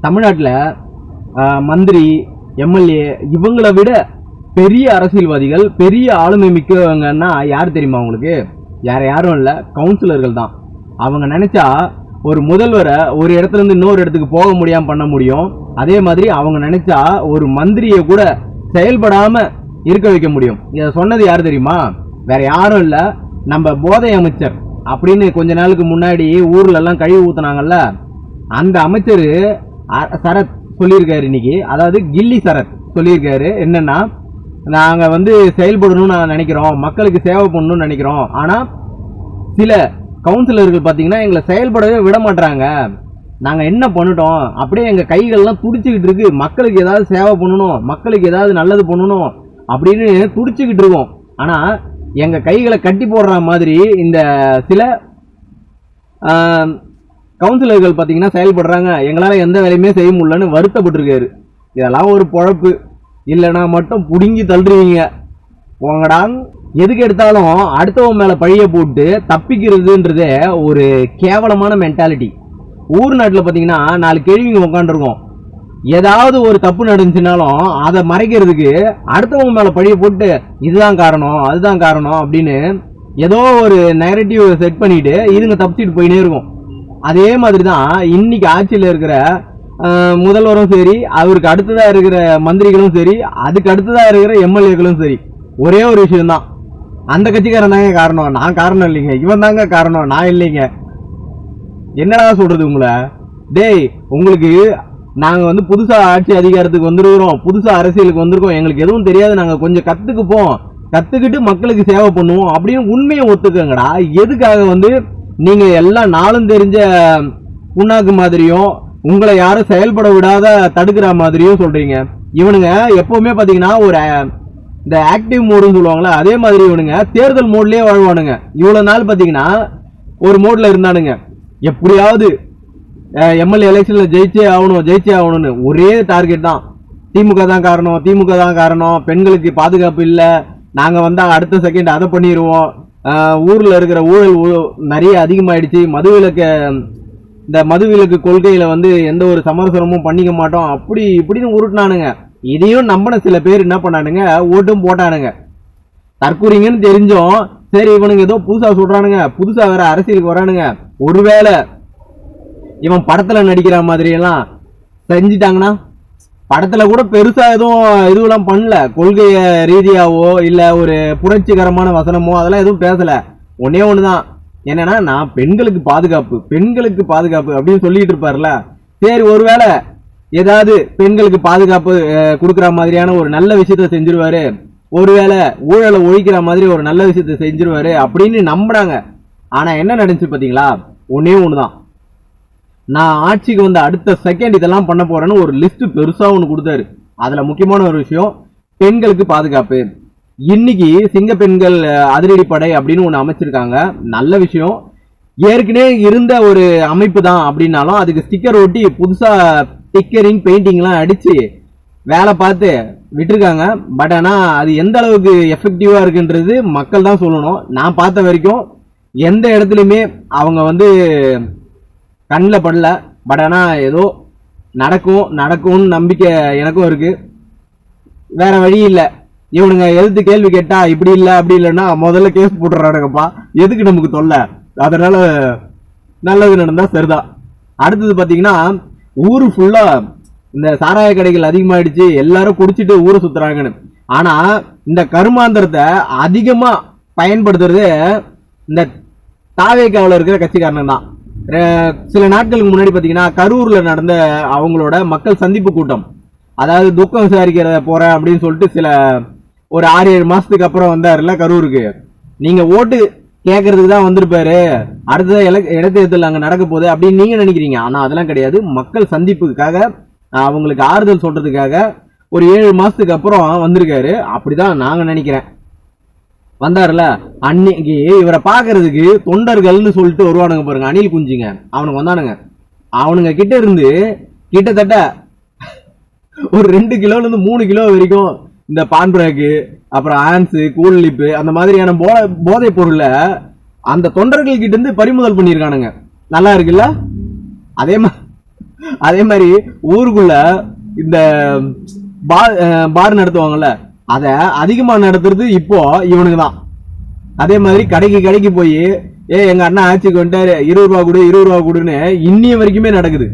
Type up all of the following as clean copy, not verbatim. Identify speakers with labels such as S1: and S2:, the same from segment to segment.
S1: தமிழ்நாட்டில் மந்திரி, எம்எல்ஏ இவங்களை விட பெரிய அரசியல்வாதிகள், பெரிய ஆளுமை மிக்கவங்கன்னா யார் தெரியுமா உங்களுக்கு? யாரும் இல்லை, கவுன்சிலர்கள் தான். அவங்க நினைச்சா ஒரு முதல்வரை ஒரு இடத்துல இருந்து இன்னொரு இடத்துக்கு போக முடியாம பண்ண முடியும். அதே மாதிரி அவங்க நினைச்சா ஒரு மந்திரியை கூட செயல்படாம இருக்க வைக்க முடியும். இதை சொன்னது யார் தெரியுமா? வேற யாரும் இல்லை, நம்ம போதை அமைச்சர் அப்படின்னு கொஞ்ச நாளுக்கு முன்னாடி ஊர்ல எல்லாம் கழிவு ஊத்துனாங்கல்ல, அந்த அமைச்சர் சரத் சொல்லியிருக்காரு இன்னைக்கு. அதாவது கில்லி சரத் சொல்லியிருக்காரு என்னன்னா, நாங்க செயல்படணும்னு நான் நினைக்கிறோம், மக்களுக்கு சேவை பண்ணணும்னு நினைக்கிறோம். ஆனா சில கவுன்சிலர்கள் பாத்தீங்கன்னா எங்களை செயல்படவே விட மாட்டாங்க. நாங்க என்ன பண்ணிட்டோம், அப்படியே எங்க கைகள்லாம் துடிச்சுக்கிட்டு இருக்கு, மக்களுக்கு ஏதாவது சேவை பண்ணணும், மக்களுக்கு ஏதாவது நல்லது பண்ணணும் அப்படின்னு துடிச்சுக்கிட்டு இருக்கோம். ஆனா எங்க கைகளை கட்டி போடுற மாதிரி இந்த சில கவுன்சிலர்கள் பாத்தீங்கன்னா செயல்படுறாங்க. எங்களால எந்த வேலையுமே செய்ய முடியலன்னு வருத்தப்பட்டிருக்காரு. இதெல்லாம் ஒரு பொழப்பு இல்லைன்னா மட்டும் புடுங்கி தள்ளுவீங்க போங்கடா. எதுக்கு எடுத்தாலும் அடுத்தவங்க மேல பழிய போட்டு தப்பிக்கிறதுன்றதே ஒரு கேவலமான மென்டாலிட்டி. ஊர் நாட்டில் பாத்தீங்கன்னா 4 கேள்விங்க உட்காந்துருக்கோம். ஏதாவது ஒரு தப்பு நடந்துச்சுனாலும் அதை மறைக்கிறதுக்கு அடுத்தவங்க மேல பழிய போட்டு இதுதான் காரணம், அதுதான் காரணம் அப்படின்னு ஏதோ ஒரு நெகட்டிவ் செட் பண்ணிட்டு இதுங்க தப்பிச்சுட்டு போயினே இருக்கும். அதே மாதிரிதான் இன்னைக்கு ஆட்சியில் இருக்கிற முதல்வரும் சரி, அவருக்கு அடுத்ததா இருக்கிற மந்திரிகளும் சரி, அதுக்கு அடுத்ததா இருக்கிற எம்எல்ஏக்களும் சரி, ஒரே ஒரு விஷயம் தான், அந்த கட்சிக்காரன் தாங்க காரணம், நான் காரணம் இல்லைங்க, இவன் தாங்க காரணம், நான் இல்லைங்க. என்னடா சொல்றது உங்களை? டேய், உங்களுக்கு நாங்க புதுசா ஆட்சி அதிகாரத்துக்கு வந்துருக்கிறோம், புதுசா அரசியலுக்கு வந்திருக்கோம், எங்களுக்கு எதுவும் தெரியாது, நாங்க கொஞ்சம் கத்துக்குப்போம், கத்துக்கிட்டு மக்களுக்கு சேவை பண்ணுவோம் அப்படின்னு உண்மையை ஒத்துக்கங்கடா. எதுக்காக நீங்க எல்லாம் நாளும் தெரிஞ்ச புண்ணாக்கு மாதிரியும் உங்களை யாரும் செயல்பட விடாத தடுக்கிற மாதிரியும் சொல்றீங்க? இவனுங்க எப்பவுமே பாத்தீங்கன்னா ஒரு இந்த ஆக்டிவ் மோடுன்னு சொல்லுவாங்களா, அதே மாதிரி இவனுங்க தேர்தல் மோட்லயே வாழ்வானுங்க. இவ்வளவு நாள் பாத்தீங்கன்னா ஒரு மோட்ல இருந்தானுங்க, எப்படியாவது எம்எல்ஏ எலெக்ஷன்ல ஜெயிச்சே ஆகணும்னு ஒரே டார்கெட் தான். திமுக தான் காரணம், திமுக தான் காரணம், பெண்களுக்கு பாதுகாப்பு இல்ல, நாங்க வந்தா அடுத்த செகண்ட் அதை பண்ணிடுவோம், ஊர்ல இருக்கிற ஊழல் நிறைய அதிகமாயிடுச்சு, இந்த மதுவிலக்கு கொள்கையில எந்த ஒரு சமரசமும் பண்ணிக்க மாட்டோம், அப்படி இப்படின்னு உருட்டினானுங்க. இதையும் நம்பின சில பேர் என்ன பண்ணானுங்க, ஓட்டும் போட்டானுங்க. தற்கூறிங்கன்னு தெரிஞ்சோம், சரி இவனுங்க ஏதோ புதுசா சொல்றானுங்க, புதுசா வேற அரசியலுக்கு வரானுங்க, ஒருவேளை இவன் படத்துல நடிக்கிற மாதிரி எல்லாம் செஞ்சிட்டாங்கன்னா, படத்துல கூட பெருசா எதுவும் பண்ணல, கொள்கைய ரீதியாவோ இல்ல ஒரு புரட்சிகரமான வசனமோ அதெல்லாம் எதுவும் பேசல. ஒன்னே ஒண்ணுதான், என்னன்னா நான் பெண்களுக்கு பாதுகாப்பு அப்படின்னு சொல்லிட்டு இருப்பாருல. சரி, ஒருவேளை ஏதாவது பெண்களுக்கு பாதுகாப்பு கொடுக்கற மாதிரியான ஒரு நல்ல விஷயத்த செஞ்சிருவாரு, ஒருவேளை ஊழலை ஒழிக்கிற மாதிரி ஒரு நல்ல விஷயத்த செஞ்சிருவாரு அப்படின்னு நம்புறாங்க. ஆனா என்ன நடந்துச்சு பாத்தீங்களா? ஒன்னே ஒண்ணுதான், நான் ஆட்சிக்கு அடுத்த செகண்ட் இதெல்லாம் பண்ண போறேன்னு ஒரு லிஸ்ட் பெருசா ஒண்ணு கொடுத்தாரு. அதுல முக்கியமான ஒரு விஷயம் பெண்களுக்கு பாதுகாப்பு. இன்னைக்கு சிங்க பெண்கள் அதிரடி படை அப்படின்னு ஒண்ணு அமைச்சிருக்காங்க, நல்ல விஷயம். ஏற்கனவே இருந்த ஒரு அமைப்பு தான் அப்படின்னாலும் அதுக்கு ஸ்டிக்கர் ஒட்டி புதுசா டிக்கரிங் பெயிண்டிங் எல்லாம் அடிச்சு வேலை பார்த்து விட்டுருக்காங்க. பட் ஆனா அது எந்த அளவுக்கு எஃபெக்டிவா இருக்குன்றது மக்கள் தான் சொல்லணும். நான் பார்த்த வரைக்கும் எந்த இடத்துலயுமே அவங்க கண்ணில் படல. பட் ஆனா ஏதோ நடக்கும்னு நம்பிக்கை எனக்கும் இருக்கு. வேற வழி இல்லை, இவனுங்க எதிர்த்து கேள்வி கேட்டா இப்படி இல்ல அப்படி இல்லைன்னா முதல்ல கேஸ் போட்டுறானுங்கப்பா, எதுக்கு நமக்கு தொல்லை, அதனால நல்லது நடந்தா சரிதான். அடுத்தது பாத்தீங்கன்னா ஊரு ஃபுல்லா இந்த சாராய கடைகள் அதிகமாயிடுச்சு, எல்லாரும் குடிச்சிட்டு ஊரை சுத்துறாங்கன்னு. ஆனா இந்த கருமாந்திரத்தை அதிகமா பயன்படுத்துறது இந்த தாவேக்காவில் இருக்கிற கட்சிக்காரன் தான். சில நாட்களுக்கு முன்னாடி பாத்தீங்கன்னா கரூர்ல நடந்த அவங்களோட மக்கள் சந்திப்பு கூட்டம், அதாவது துக்கம் விசாரிக்கிறத போறேன் அப்படின்னு சொல்லிட்டு ஒரு 6-7 மாசத்துக்கு அப்புறம் வந்தாருல கரூருக்கு. நீங்க ஓட்டு கேட்கறதுக்கு தான் வந்திருப்பாரு, அடுத்தது இடைத்தேர்தல் அங்க நடக்க போகுது அப்படின்னு நீங்க நினைக்கிறீங்க. ஆனா அதெல்லாம் கிடையாது, மக்கள் சந்திப்புக்காக அவங்களுக்கு ஆறுதல் சொல்றதுக்காக ஒரு 7 மாசத்துக்கு அப்புறம் வந்திருக்காரு, அப்படிதான் நாங்க நினைக்கிறேன். வந்தாருல அன்னைக்கு இவரை பாக்குறதுக்கு தொண்டர்கள்னு சொல்லிட்டு வருவானுங்க பாருங்க, அணில் குஞ்சுங்க, அவனுக்கு வந்தானுங்க. அவனுங்க கிட்ட இருந்து கிட்டத்தட்ட ஒரு 2 கிலோல இருந்து 3 கிலோ வரைக்கும் இந்த பான்பராக்கு, அப்புறம் ஆன்ஸ், கூல்லிப்பு அந்த மாதிரியான போதை பொருள அந்த தொண்டர்கள் கிட்ட இருந்து பறிமுதல் பண்ணிருக்கானுங்க. நல்லா இருக்குல்ல? அதே மாதிரி ஊருக்குள்ள இந்த பார் நடத்துவாங்கல்ல, அத அதிகமா நடத்துறது இப்போ இவனுக்கு தான். அதே மாதிரி கடைக்கு போய் எங்க அண்ணா ஆட்சிக்கு வந்துட்டாரு 20 ரூபா கொடு 20 ரூபா கொடுன்னு இன்னிய வரைக்குமே நடக்குது.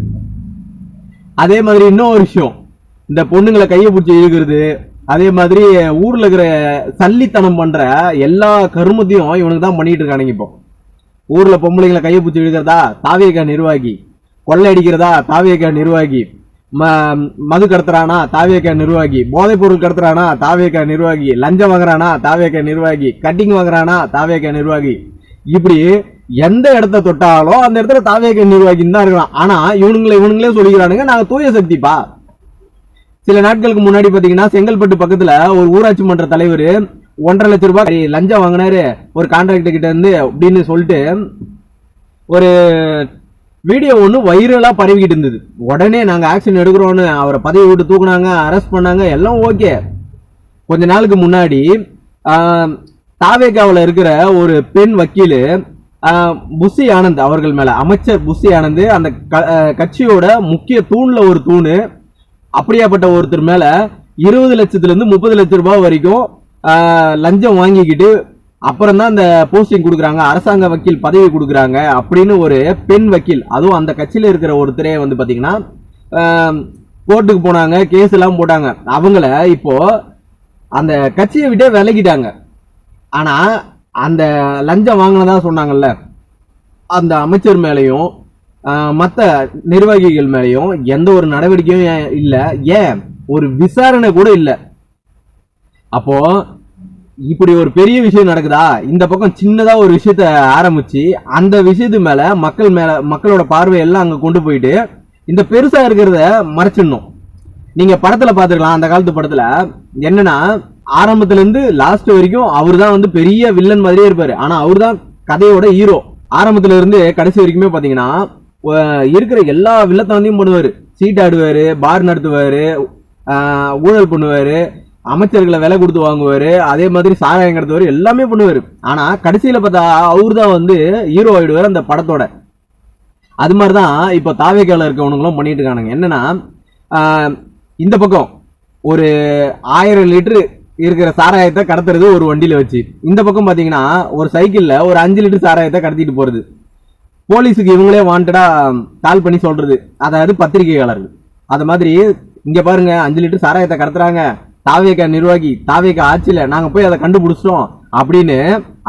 S1: அதே மாதிரி இன்னொரு விஷயம், இந்த பொண்ணுங்களை கையை பிடிச்சி இழுக்கிறது, அதே மாதிரி ஊர்ல இருக்கிற சல்லித்தனம் பண்ற எல்லா கருமத்தையும் இவனுக்கு தான் பண்ணிட்டு இருக்கானுங்க. இப்போ ஊர்ல பொம்பளைங்களை கையை பிடிச்சி இழுக்கிறதா தாவேகா நிர்வாகி, கொள்ளை அடிக்கிறதா தாவேகா நிர்வாகி, மது கடத்துறானா தாவேகா நிர்வாகி, போதைப் பொருள் கடத்துறானா தாவேகா நிர்வாகி, லஞ்சம் வாங்குறானா தாவேகா நிர்வாகி, கட்டிங் வாங்குறானா தாவேகா நிர்வாகி. இப்படி எந்த இடத்த தொட்டாலும் அந்த இடத்துல தாவேகா நிர்வாகின்னு தான் இருக்கலாம். ஆனா இவனுங்களே சொல்லிக்கிறானுங்க நாங்க தூய சக்திப்பா. சில நாட்களுக்கு முன்னாடி பாத்தீங்கன்னா செங்கல்பட்டு பக்கத்துல ஒரு ஊராட்சி மன்ற தலைவர் 1.5 லட்சம் ரூபாய் லஞ்சம் வாங்கினாரு ஒரு கான்ட்ராக்டர் கிட்ட இருந்து அப்படின்னு சொல்லிட்டு ஒரு வீடியோ ஒண்ணு வைரலா பரவிக்கிட்டு இருந்தது. உடனே நாங்க ஆக்ஷன் எடுக்கிறோம்னு அவரை பதவி விட்டு தூக்குனாங்க, அரெஸ்ட் பண்ணாங்க, எல்லாம் ஓகே. கொஞ்ச நாளுக்கு முன்னாடி தாவேகாவில் இருக்கிற ஒரு பெண் வக்கீல் புஷி ஆனந்த் அவர்கள் மேல, அமைச்சர் புஷி ஆனந்த், அந்த கட்சியோட முக்கிய தூண்ல ஒரு தூணு, அப்படியாப்பட்ட ஒருத்தர் மேல 20 லட்சத்துல இருந்து 30 லட்சம் ரூபாய் வரைக்கும் லஞ்சம் வாங்கிக்கிட்டு அப்புறம் தான் அந்த போஸ்டிங் கொடுக்குறாங்க, அரசாங்க வக்கீல் பதவி கொடுக்குறாங்க அப்படின்னு ஒரு பெண் வக்கீல், அதுவும் அந்த கட்சியில இருக்கிற ஒருத்தரே வந்து பாத்தீங்கன்னா கோர்ட்டுக்கு போனாங்க, கேஸ் எல்லாம் போட்டாங்க. அவங்கள இப்போ அந்த கட்சியை விட்டே விலகிட்டாங்க. ஆனா அந்த லஞ்சம் வாங்கினதா சொன்னாங்கல்ல அந்த அமைச்சர் மேலையும் மற்ற நிர்வாகிகள் மேலையும் எந்த ஒரு நடவடிக்கையும் இல்ல, ஏன் ஒரு விசாரணை கூட இல்ல. அப்போ இப்படி ஒரு பெரிய விஷயம் நடக்குதா, இந்த பக்கம் சின்னதா ஒரு விஷயத்த ஆரம்பிச்சு அந்த விஷயத்து மேல மக்களோட பார்வை எல்லாம் அங்க கொண்டு போயிட்டு இந்த பெருசா இருக்கிறத மறைச்சிடணும். நீங்க படத்துல பாத்துக்கலாம், அந்த காலத்து படத்துல என்னன்னா ஆரம்பத்துல இருந்து லாஸ்ட் வரைக்கும் அவர் தான் வந்து பெரிய வில்லன் மாதிரியே இருப்பாரு. ஆனா அவர் தான் கதையோட ஹீரோ. ஆரம்பத்துல இருந்து கடைசி வரைக்குமே பாத்தீங்கன்னா இருக்கிற எல்லா வில்லத்தனத்தையும் பண்ணுவாரு. சீட்டாடுவாரு, பார் நடத்துவாரு, ஊழல் பண்ணுவாரு, அமைச்சர்களை விலை கொடுத்து வாங்குவாரு, அதே மாதிரி சாராயம் கடத்துவாரு, எல்லாமே பண்ணுவாரு. ஆனா கடைசியில பார்த்தா அவரு தான் வந்து ஹீரோ ஆயிடுவாரு அந்த படத்தோட. அது மாதிரிதான் இப்ப தாவேகால இருக்கவனுங்களும் பண்ணிட்டு இருக்கானுங்க. என்னன்னா இந்த பக்கம் ஒரு 1000 லிட்டரு இருக்கிற சாராயத்தை கடத்துறது ஒரு வண்டியில வச்சு, இந்த பக்கம் பாத்தீங்கன்னா ஒரு சைக்கிள்ல ஒரு 5 லிட்டர் சாராயத்தை கடத்திட்டு போறது. போலீஸுக்கு இவங்களே வாண்டடா கால் பண்ணி சொல்றது, அதாவது பத்திரிகையாளர்கள். அது மாதிரி இங்க பாருங்க 5 லிட்டர் சாராயத்தை கடத்துறாங்க, தாவேகா நிர்வாகி, தாவேகா ஆட்சியில நாங்க போய் அதை கண்டுபிடிச்சிட்டோம் அப்படின்னு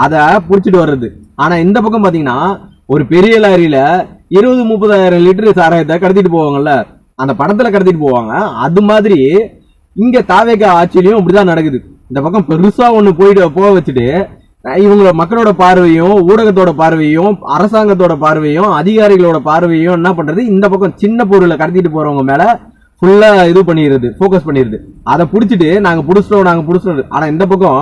S1: அதை புடிச்சிட்டு வர்றது. ஆனா இந்த பக்கம் பாத்தீங்கன்னா ஒரு பெரிய லாரியில 20-30 லிட்டர் சாராயத்தை கடத்திட்டு போவாங்கல்ல, அந்த படத்துல கடத்திட்டு போவாங்க. அது மாதிரி இங்க தாவேகா ஆட்சியிலையும் இப்படிதான் நடக்குது. இந்த பக்கம் பெருசா ஒண்ணு போக வச்சுட்டு இவங்க மக்களோட பார்வையும், ஊடகத்தோட பார்வையும், அரசாங்கத்தோட பார்வையும், அதிகாரிகளோட பார்வையும் என்ன பண்றது, இந்த பக்கம் சின்ன பொருளை கடத்திட்டு போறவங்க மேல ஃபுல்லா இது பண்ணிடுறது, போக்கஸ் பண்ணிடுது. அதை புடிச்சிட்டு நாங்க புடிச்சிட்டோம். ஆனா இந்த பக்கம்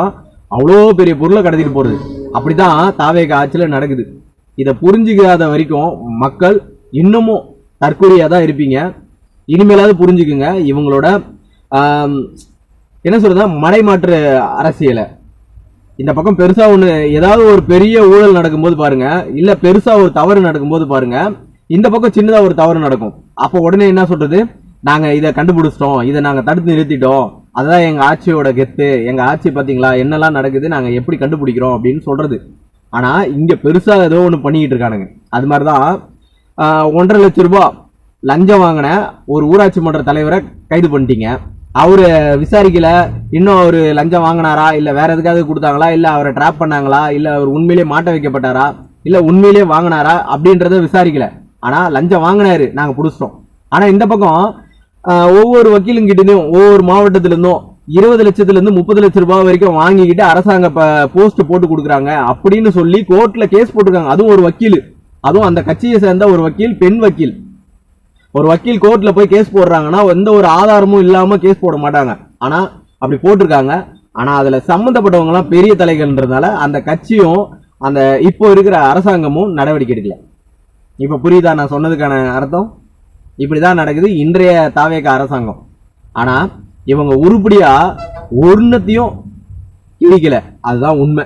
S1: அவ்வளோ பெரிய பொருளை கடத்திட்டு போறது. அப்படிதான் தாவேகா ஆட்சியில நடக்குது. இதை புரிஞ்சுக்காத வரைக்கும் மக்கள் இன்னமும் தற்கொலையா தான் இருப்பீங்க. இனிமேலாவது புரிஞ்சுக்குங்க இவங்களோட என்ன சொல்றதா மடைமாற்று அரசியலை. இந்த பக்கம் பெருசா ஒண்ணு ஏதாவது ஒரு பெரிய ஊழல் நடக்கும்போது பாருங்க, இல்ல பெருசா ஒரு தவறு நடக்கும்போது பாருங்க, இந்த பக்கம் சின்னதா ஒரு தவறு நடக்கும். அப்ப உடனே என்ன சொல்றது, நாங்க இதை கண்டுபிடிச்சிட்டோம், இதை நாங்க தடுத்து நிறுத்திட்டோம், அதுதான் எங்க ஆட்சியோட கெத்து, எங்க ஆட்சி பாத்தீங்களா என்னெல்லாம் நடக்குது, நாங்க எப்படி கண்டுபிடிக்கிறோம் அப்படின்னு சொல்றது. ஆனா இங்க பெருசா ஏதோ ஒண்ணு பண்ணிக்கிட்டு இருக்கானுங்க. அது மாதிரிதான் 1.5 லட்சம் ரூபாய் லஞ்சம் வாங்கின ஒரு ஊராட்சி மன்ற தலைவரை கைது பண்ணிட்டீங்க. அவரு விசாரிக்கல, இன்னும் அவரு லஞ்சம் வாங்கினாரா, இல்ல வேற எதுக்காவது கொடுத்தாங்களா, இல்ல அவரை டிராப் பண்ணாங்களா, இல்ல அவர் உண்மையிலேயே மாட்ட வைக்கப்பட்டாரா, இல்ல உண்மையிலேயே வாங்கினாரா அப்படின்றத விசாரிக்கல. ஆனா லஞ்சம் வாங்கினாரு, நாங்க புடிச்சிட்டோம். ஆனா இந்த பக்கம் ஒவ்வொரு வக்கீலும் கிட்டயும் ஒவ்வொரு மாவட்டத்தில இருந்தும் 20 லட்சத்துல இருந்து 30 லட்சம் ரூபாய் வரைக்கும் வாங்கிக்கிட்டு அரசாங்க போஸ்ட் போட்டு கொடுக்குறாங்க அப்படின்னு சொல்லி கோர்ட்ல கேஸ் போட்டிருக்காங்க. அதுவும் ஒரு வக்கீல், அதுவும் அந்த கட்சியை சேர்ந்த ஒரு வக்கீல், பெண் வக்கீல். ஒரு வக்கீல் கோர்ட்ல போய் கேஸ் போடுறாங்கன்னா எந்த ஒரு ஆதாரமும் இல்லாம கேஸ் போட மாட்டாங்க. ஆனா அப்படி போட்டிருக்காங்க. ஆனா அதுல சம்பந்தப்பட்டவங்க எல்லாம் பெரிய தலைகள்ன்றதுனால அந்த கட்சியும் அந்த இப்போ இருக்கிற அரசாங்கமும் நடவடிக்கை எடுக்கல. இப்ப புரியுதா நான் சொன்னதுக்கான அர்த்தம்? இப்படிதான் நடக்குது இன்றைய தாவேகா அரசாங்கம். ஆனா இவங்க உருப்படியா ஒன்னத்தையும் கிழிக்கல, அதுதான் உண்மை.